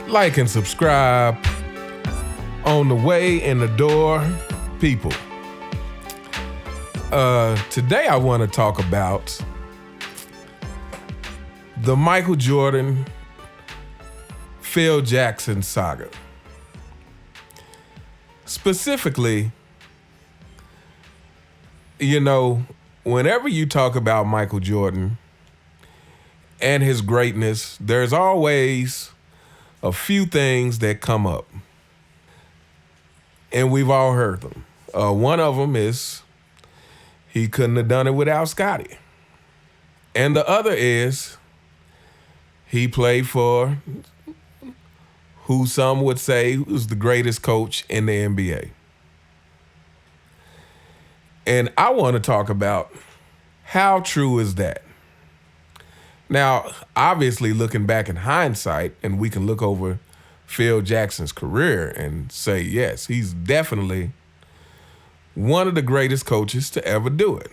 Like and subscribe. On the way, in the door, people. Today I want to talk about the Michael Jordan, Phil Jackson saga. Specifically, whenever you talk about Michael Jordan and his greatness, there's always a few things that come up. And we've all heard them. One of them is he couldn't have done it without Scottie. And the other is he played for who some would say was the greatest coach in the NBA. And I want to talk about how true is that? Now, obviously, looking back in hindsight, and we can look over Phil Jackson's career and say, yes, he's definitely one of the greatest coaches to ever do it.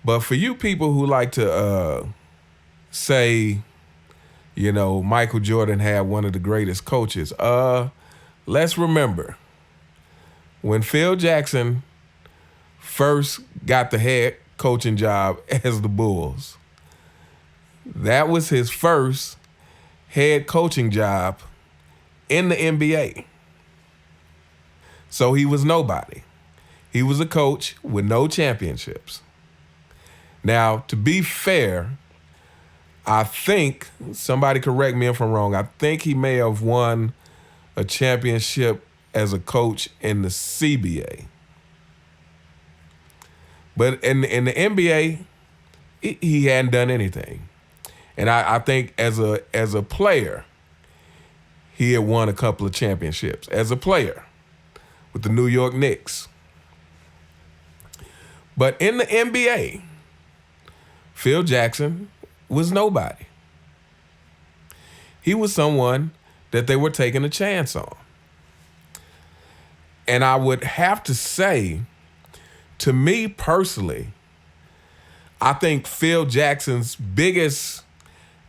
But for you people who like to say, Michael Jordan had one of the greatest coaches, let's remember when Phil Jackson first got the head coaching job as the Bulls, that was his first head coaching job in the NBA. So he was nobody. He was a coach with no championships. Now, to be fair, I think, somebody correct me if I'm wrong, I think he may have won a championship as a coach in the CBA. But in the NBA, he hadn't done anything. And I think as a player, he had won a couple of championships as a player with the New York Knicks. But in the NBA, Phil Jackson was nobody. He was someone that they were taking a chance on. And I would have to say, to me personally, I think Phil Jackson's biggest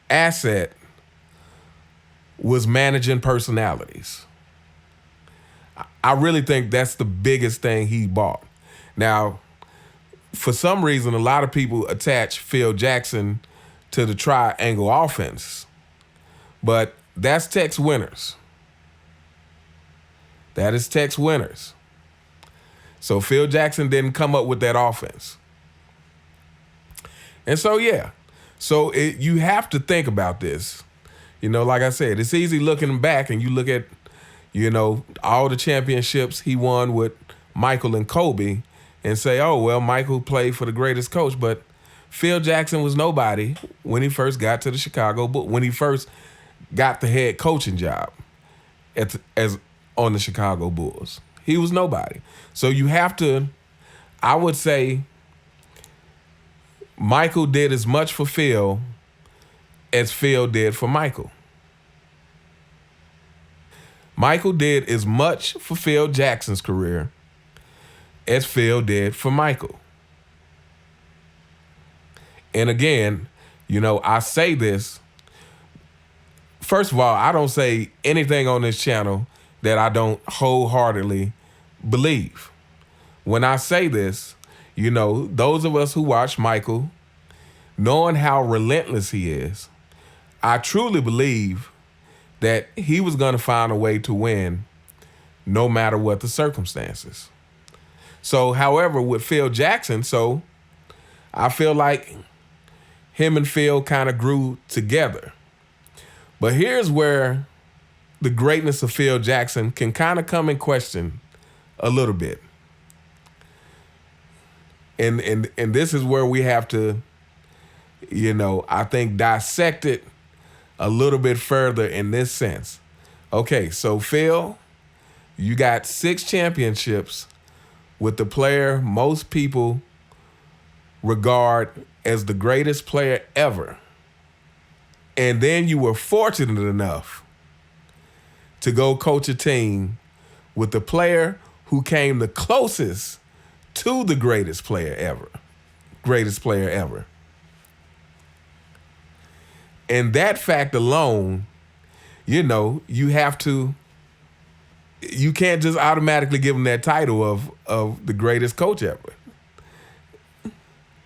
asset was managing personalities. I really think that's the biggest thing he bought. Now, for some reason, a lot of people attach Phil Jackson to the triangle offense, but that's Tex Winters. That is Tex Winters. So Phil Jackson didn't come up with that offense. And so, yeah. So you have to think about this. Like I said, it's easy looking back and you look at, all the championships he won with Michael and Kobe and say, oh, well, Michael played for the greatest coach. But Phil Jackson was nobody when he first got to the Chicago Bulls, when he first got the head coaching job as on the Chicago Bulls. He was nobody. So you have to, I would say, Michael did as much for Phil as Phil did for Michael. Michael did as much for Phil Jackson's career as Phil did for Michael. And again, I say this, first of all, I don't say anything on this channel that I don't wholeheartedly believe. When I say this, those of us who watch Michael, knowing how relentless he is, I truly believe that he was going to find a way to win no matter what the circumstances. So, however, with Phil Jackson, I feel like him and Phil kind of grew together. But here's where the greatness of Phil Jackson can kind of come in question a little bit. And this is where we have to, I think dissect it a little bit further in this sense. Okay, so Phil, you got 6 championships with the player most people regard as the greatest player ever. And then you were fortunate enough to go coach a team with the player who came the closest to the greatest player ever. Greatest player ever. And that fact alone, you have to. You can't just automatically give him that title of the greatest coach ever.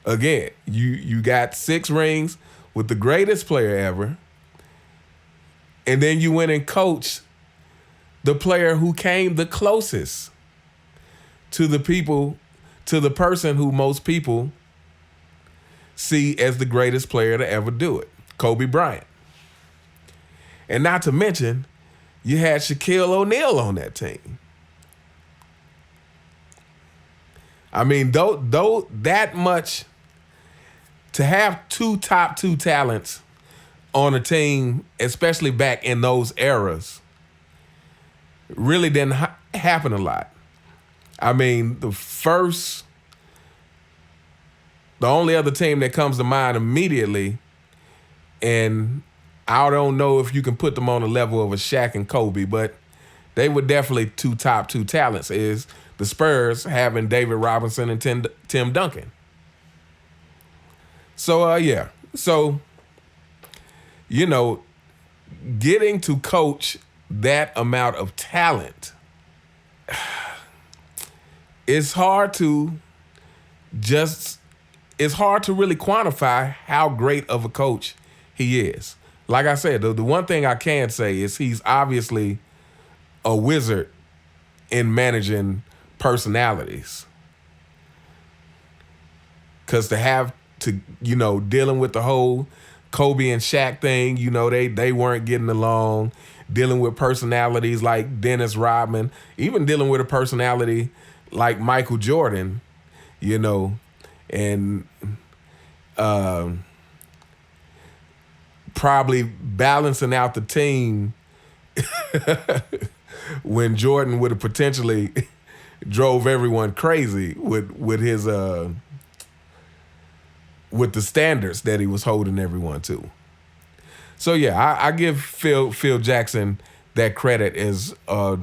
Again, you got 6 rings with the greatest player ever, and then you went and coached the player who came the closest to the person who most people see as the greatest player to ever do it, Kobe Bryant. And not to mention, you had Shaquille O'Neal on that team. I mean, though that much, to have 2 top 2 talents on a team, especially back in those eras, really didn't happen a lot. I mean, the only other team that comes to mind immediately, and I don't know if you can put them on the level of a Shaq and Kobe, but they were definitely 2 top 2 talents, is the Spurs having David Robinson and Tim Duncan. So, yeah. So, getting to coach that amount of talent, it's hard to really quantify how great of a coach he is. Like I said, the one thing I can say is he's obviously a wizard in managing personalities. Because dealing with the whole Kobe and Shaq thing, they weren't getting along. Dealing with personalities like Dennis Rodman, even dealing with a personality like Michael Jordan, and probably balancing out the team when Jordan would have potentially drove everyone crazy with his with the standards that he was holding everyone to. So yeah, I give Phil Jackson that credit as a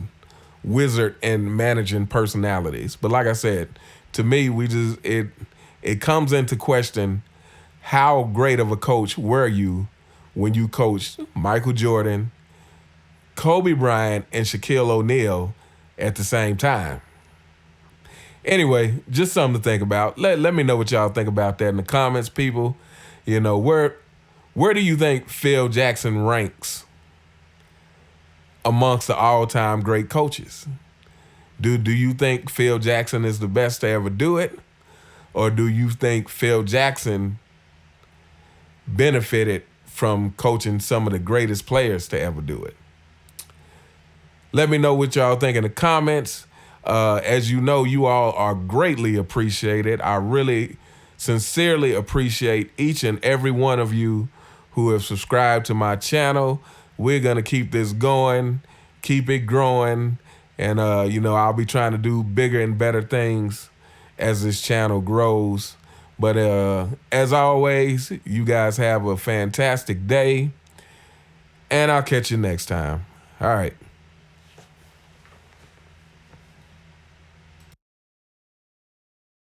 wizard in managing personalities. But like I said, to me, it comes into question, how great of a coach were you when you coached Michael Jordan, Kobe Bryant, and Shaquille O'Neal at the same time? Anyway, just something to think about. Let me know what y'all think about that in the comments, people. Where do you think Phil Jackson ranks amongst the all-time great coaches? Do you think Phil Jackson is the best to ever do it? Or do you think Phil Jackson benefited from coaching some of the greatest players to ever do it? Let me know what y'all think in the comments. As you know, you all are greatly appreciated. I really sincerely appreciate each and every one of you who have subscribed to my channel. We're going to keep this going, keep it growing, and, I'll be trying to do bigger and better things as this channel grows. But as always, you guys have a fantastic day, and I'll catch you next time. All right.